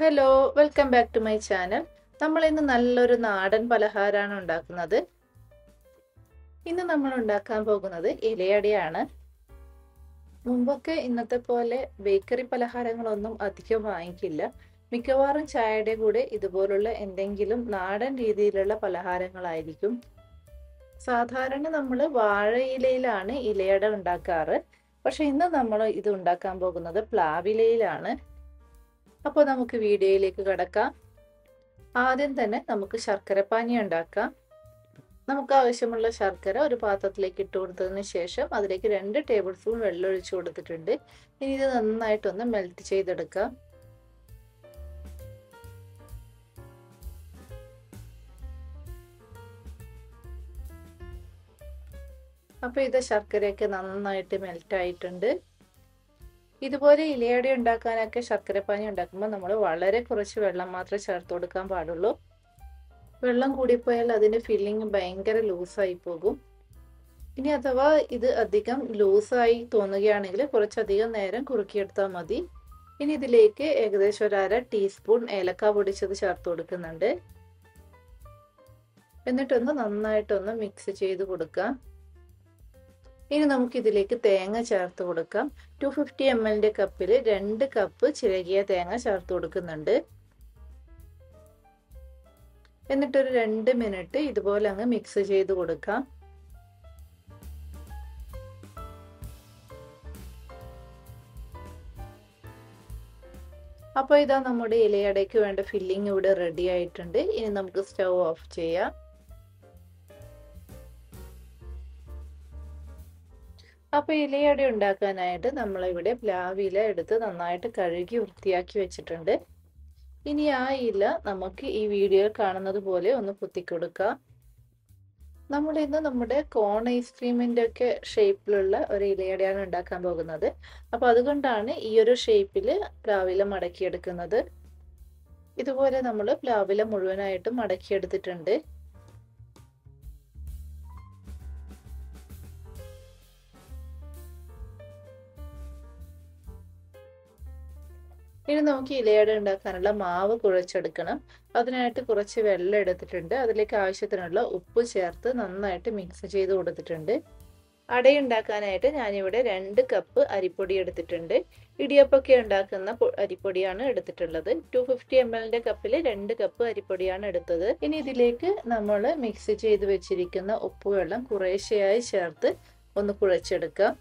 Hello, welcome back to my channel. നമ്മൾ ഇന്ന് നല്ലൊരു നാടൻ പലഹാരമാണ് ഉണ്ടാക്കുന്നത്. ഇന്ന് നമ്മൾ ഉണ്ടാക്കാൻ പോകുന്നത് ഇലയടയാണ്. മുമ്പൊക്കെ ഇന്നത്തെ പോലെ ബേക്കറി പലഹാരങ്ങളൊന്നും അധികം വാങ്ങിക്കില്ല. മിക്കവാറും ചായയുടെ കൂടെ ഇതുപോലുള്ള എന്തെങ്കിലും നാടൻ രീതിയിലുള്ള പലഹാരങ്ങളായിരിക്കും. സാധാരണ നമ്മൾ വാഴയിലയിലാണ് ഇലയട ഉണ്ടാക്കാറ്. പക്ഷെ ഇന്ന് നമ്മൾ ഇത് ഉണ്ടാക്കാൻ പോകുന്നത് പ്ലാവിലയിലാണ്. അപ്പോൾ നമുക്ക് വീഡിയോയിലേക്ക് കടക്കാം. ആദ്യം തന്നെ നമുക്ക് ശർക്കരപ്പാനി ഉണ്ടാക്കാം. നമുക്ക് ആവശ്യമുള്ള ശർക്കര ഒരു പാത്രത്തിലേക്ക് ഇട്ട് കൊടുത്തതിന് ശേഷം അതിലേക്ക് 2 ടേബിൾ സ്പൂൺ വെള്ളം ഒഴിച്ചു കൊടുത്തിട്ടുണ്ട്. ഇനി ഇത് നന്നായിട്ടൊന്ന് മെൽറ്റ് ചെയ്തെടുക്കാം. അപ്പോൾ ഇത് ശർക്കരയൊക്കെ നന്നായിട്ട് മെൽറ്റ് ആയിട്ടുണ്ട്. ഇതുപോലെ ഇലയട ഉണ്ടാക്കാനൊക്കെ ശർക്കരപ്പാനി ഉണ്ടാക്കുമ്പോൾ നമ്മൾ വളരെ കുറച്ച് വെള്ളം മാത്രമേ ചേർത്ത് കൊടുക്കാൻ പാടുള്ളൂ. വെള്ളം കൂടിപ്പോയാൽ അതിൻ്റെ ഫില്ലിങ് ഭയങ്കര ലൂസായി പോകും. ഇനി അഥവാ ഇത് അധികം ലൂസായി തോന്നുകയാണെങ്കിൽ കുറച്ചധികം നേരം കുറുക്കിയെടുത്താൽ മതി. ഇനി ഇതിലേക്ക് ഏകദേശം 1/2 ടീസ്പൂൺ ഏലക്ക പൊടിച്ചത് ചേർത്ത് കൊടുക്കുന്നുണ്ട്. എന്നിട്ടൊന്ന് നന്നായിട്ടൊന്ന് മിക്സ് ചെയ്ത് കൊടുക്കാം. ഇനി നമുക്ക് ഇതിലേക്ക് തേങ്ങ ചേർത്ത് കൊടുക്കാം. 250 ml കപ്പിൽ 2 കപ്പ് ചിരകിയ തേങ്ങ ചേർത്ത് കൊടുക്കുന്നുണ്ട്. എന്നിട്ടൊരു 2 മിനിറ്റ് ഇതുപോലെ അങ്ങ് മിക്സ് ചെയ്ത് കൊടുക്കാം. അപ്പോൾ ഇതാ നമ്മുടെ ഇലയടയ്ക്ക് വേണ്ട ഫില്ലിംഗ് ഇവിടെ റെഡി ആയിട്ടുണ്ട്. ഇനി നമുക്ക് സ്റ്റൗ ഓഫ് ചെയ്യാം. അപ്പോൾ ഇലയട ഉണ്ടാക്കാനായിട്ട് നമ്മളിവിടെ പ്ലാവില എടുത്ത് നന്നായിട്ട് കഴുകി വൃത്തിയാക്കി വെച്ചിട്ടുണ്ട്. ഇനി ആ ഇല നമുക്ക് ഈ വീഡിയോയിൽ കാണുന്നത് പോലെ ഒന്ന് കുത്തിക്കൊടുക്കാം. നമ്മളിന്ന് നമ്മുടെ കോൺ ഐസ്ക്രീമിൻ്റെ ഒക്കെ ഷേപ്പിലുള്ള ഒരു ഇലയടയാണ് ഉണ്ടാക്കാൻ പോകുന്നത്. അപ്പോൾ അതുകൊണ്ടാണ് ഈ ഒരു ഷേപ്പിൽ പ്ലാവില മടക്കിയെടുക്കുന്നത്. ഇതുപോലെ നമ്മൾ പ്ലാവില മുഴുവനായിട്ടും മടക്കിയെടുത്തിട്ടുണ്ട്. ഇനി നമുക്ക് ഇലയട ഉണ്ടാക്കാനുള്ള മാവ് കുഴച്ചെടുക്കണം. അതിനായിട്ട് കുറച്ച് വെള്ളം എടുത്തിട്ടുണ്ട്. അതിലേക്ക് ആവശ്യത്തിനുള്ള ഉപ്പ് ചേർത്ത് നന്നായിട്ട് മിക്സ് ചെയ്ത് കൊടുത്തിട്ടുണ്ട്. അടയുണ്ടാക്കാനായിട്ട് ഞാനിവിടെ 2 കപ്പ് അരിപ്പൊടി എടുത്തിട്ടുണ്ട്. ഇടിയപ്പമൊക്കെ ഉണ്ടാക്കുന്ന അരിപ്പൊടിയാണ് എടുത്തിട്ടുള്ളത്. 250 ml കപ്പിൽ 2 കപ്പ് അരിപ്പൊടിയാണ് എടുത്തത്. ഇനി ഇതിലേക്ക് നമ്മൾ മിക്സ് ചെയ്ത് വെച്ചിരിക്കുന്ന ഉപ്പുവെള്ളം കുറേശ്ശെയായി ചേർത്ത് ഒന്ന് കുഴച്ചെടുക്കാം.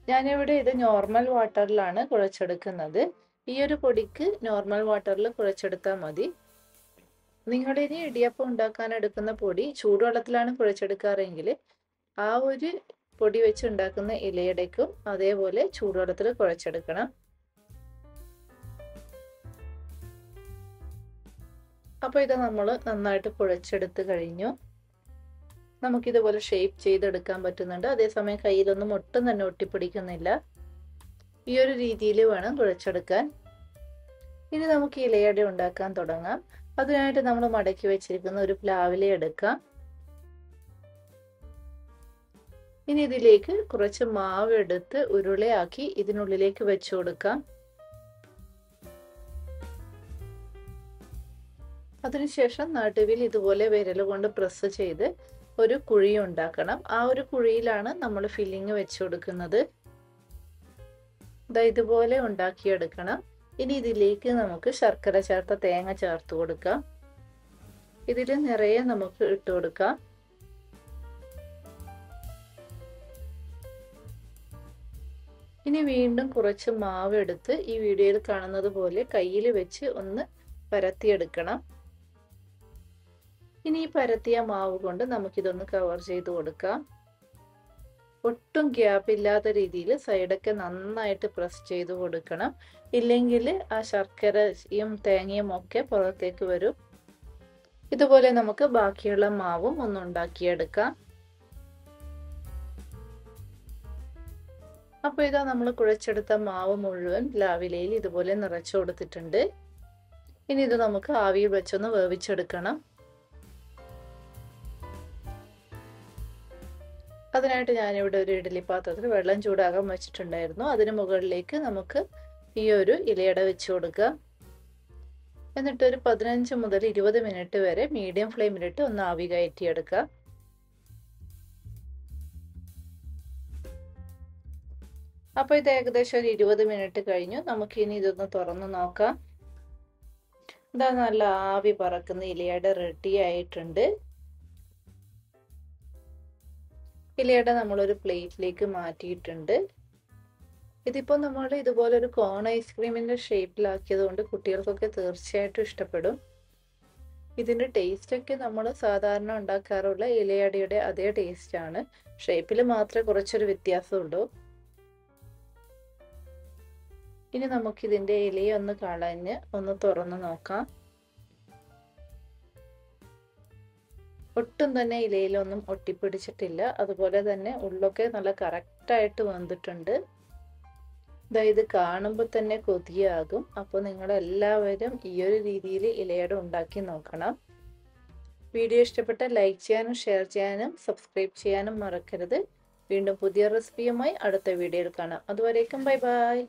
ഞാനിവിടെ ഇത് നോർമൽ വാട്ടറിലാണ് കുഴച്ചെടുക്കുന്നത്. ഈ ഒരു പൊടിക്ക് നോർമൽ വാട്ടറിൽ കുഴച്ചെടുത്താൽ മതി. നിങ്ങളിനി ഇടിയപ്പം ഉണ്ടാക്കാൻ എടുക്കുന്ന പൊടി ചൂടുവെള്ളത്തിലാണ് കുഴച്ചെടുക്കാറെങ്കിൽ ആ ഒരു പൊടി വെച്ച് ഉണ്ടാക്കുന്ന ഇലയടയ്ക്കും അതേപോലെ ചൂടുവെള്ളത്തിൽ കുഴച്ചെടുക്കണം. അപ്പോൾ ഇത് നമ്മൾ നന്നായിട്ട് കുഴച്ചെടുത്ത് കഴിഞ്ഞു. നമുക്കിതുപോലെ ഷേപ്പ് ചെയ്തെടുക്കാൻ പറ്റുന്നുണ്ട്. അതേസമയം കയ്യിലൊന്നും ഒട്ടും തന്നെ ഒട്ടിപ്പിടിക്കുന്നില്ല. ഈ ഒരു രീതിയിൽ വേണം കുഴച്ചെടുക്കാൻ. ഇനി നമുക്ക് ഇലയട ഉണ്ടാക്കാൻ തുടങ്ങാം. അതിനായിട്ട് നമ്മൾ മടക്കി വെച്ചിരിക്കുന്ന ഒരു പ്ലാവില എടുക്കാം. ഇനി ഇതിലേക്ക് കുറച്ച് മാവ് എടുത്ത് ഉരുളയാക്കി ഇതിനുള്ളിലേക്ക് വെച്ചു കൊടുക്കാം. അതിനുശേഷം നടുവിൽ ഇതുപോലെ വിരൽ കൊണ്ട് പ്രസ് ചെയ്ത് ഒരു കുഴി ഉണ്ടാക്കണം. ആ ഒരു കുഴിയിലാണ് നമ്മൾ ഫില്ലിങ് വെച്ചു കൊടുക്കുന്നത്. ഇതുപോലെ ഉണ്ടാക്കിയെടുക്കണം. ഇനി ഇതിലേക്ക് നമുക്ക് ശർക്കര ചേർത്ത തേങ്ങ ചേർത്ത് കൊടുക്കാം. ഇതിൽ നിറയെ നമുക്ക് ഇട്ട് കൊടുക്കാം. ഇനി വീണ്ടും കുറച്ച് മാവ് എടുത്ത് ഈ വീഡിയോയിൽ കാണുന്നത് പോലെ കയ്യിൽ വെച്ച് ഒന്ന് പരത്തിയെടുക്കണം. ഇനി ഈ പരത്തിയ മാവ് കൊണ്ട് നമുക്കിതൊന്ന് കവർ ചെയ്ത് കൊടുക്കാം. ഒട്ടും ഗ്യാപ്പ് ഇല്ലാത്ത രീതിയിൽ സൈഡൊക്കെ നന്നായിട്ട് പ്രസ് ചെയ്ത് കൊടുക്കണം. ഇല്ലെങ്കിൽ ആ ശർക്കരയും തേങ്ങയും ഒക്കെ പുറത്തേക്ക് വരും. ഇതുപോലെ നമുക്ക് ബാക്കിയുള്ള മാവും ഒന്ന് ഉണ്ടാക്കിയെടുക്കാം. അപ്പോൾ ഇതാ നമ്മൾ കുഴച്ചെടുത്ത മാവ് മുഴുവൻ പ്ലാവിലയിൽ ഇതുപോലെ നിറച്ചു കൊടുത്തിട്ടുണ്ട്. ഇനി ഇത് നമുക്ക് ആവിയിൽ വെച്ചൊന്ന് വേവിച്ചെടുക്കണം. അതിനായിട്ട് ഞാനിവിടെ ഒരു ഇഡ്ഡലി പാത്രത്തിൽ വെള്ളം ചൂടാകാൻ വെച്ചിട്ടുണ്ടായിരുന്നു. അതിന് മുകളിലേക്ക് നമുക്ക് ഈ ഒരു ഇലയട വെച്ച് കൊടുക്കാം. എന്നിട്ട് ഒരു 15 മുതൽ 20 മിനിറ്റ് വരെ മീഡിയം ഫ്ലെയിമിലിട്ട് ഒന്ന് ആവി കയറ്റിയെടുക്കുക. അപ്പോൾ ഇത് ഏകദേശം ഒരു 20 മിനിറ്റ് കഴിഞ്ഞു. നമുക്കിനി ഇതൊന്ന് തുറന്ന് നോക്കാം. ഇതാ നല്ല ആവി പറക്കുന്ന ഇലയുടെ റെഡി ആയിട്ടുണ്ട്. ഇലയുടെ നമ്മളൊരു പ്ലേറ്റിലേക്ക് മാറ്റിയിട്ടുണ്ട്. ഇതിപ്പോൾ നമ്മൾ ഇതുപോലൊരു കോൺ ഐസ്ക്രീമിൻ്റെ ഷേപ്പിലാക്കിയത് കൊണ്ട് കുട്ടികൾക്കൊക്കെ തീർച്ചയായിട്ടും ഇഷ്ടപ്പെടും. ഇതിൻ്റെ ടേസ്റ്റൊക്കെ നമ്മൾ സാധാരണ ഉണ്ടാക്കാറുള്ള ഇലയടയുടെ അതേ ടേസ്റ്റാണ്. ഷേപ്പിൽ മാത്രമേ കുറച്ചൊരു വ്യത്യാസമുള്ളൂ. ഇനി നമുക്കിതിൻ്റെ ഇലയൊന്ന് കളഞ്ഞ് ഒന്ന് തുറന്ന് നോക്കാം. ഒട്ടും തന്നെ ഇലയിലൊന്നും ഒട്ടിപ്പിടിച്ചിട്ടില്ല. അതുപോലെ തന്നെ ഉള്ളൊക്കെ നല്ല കറക്റ്റായിട്ട് വന്നിട്ടുണ്ട്. ഇത് കാണുമ്പോൾ തന്നെ കൊതിയാകും. അപ്പോൾ നിങ്ങളെല്ലാവരും ഈ ഒരു രീതിയിൽ ഇലയട ഉണ്ടാക്കി നോക്കണം. വീഡിയോ ഇഷ്ടപ്പെട്ടാൽ ലൈക്ക് ചെയ്യാനും ഷെയർ ചെയ്യാനും സബ്സ്ക്രൈബ് ചെയ്യാനും മറക്കരുത്. വീണ്ടും പുതിയ റെസിപ്പിയുമായി അടുത്ത വീഡിയോയിൽ കാണാം. അതുവരേക്കും ബൈ ബൈ.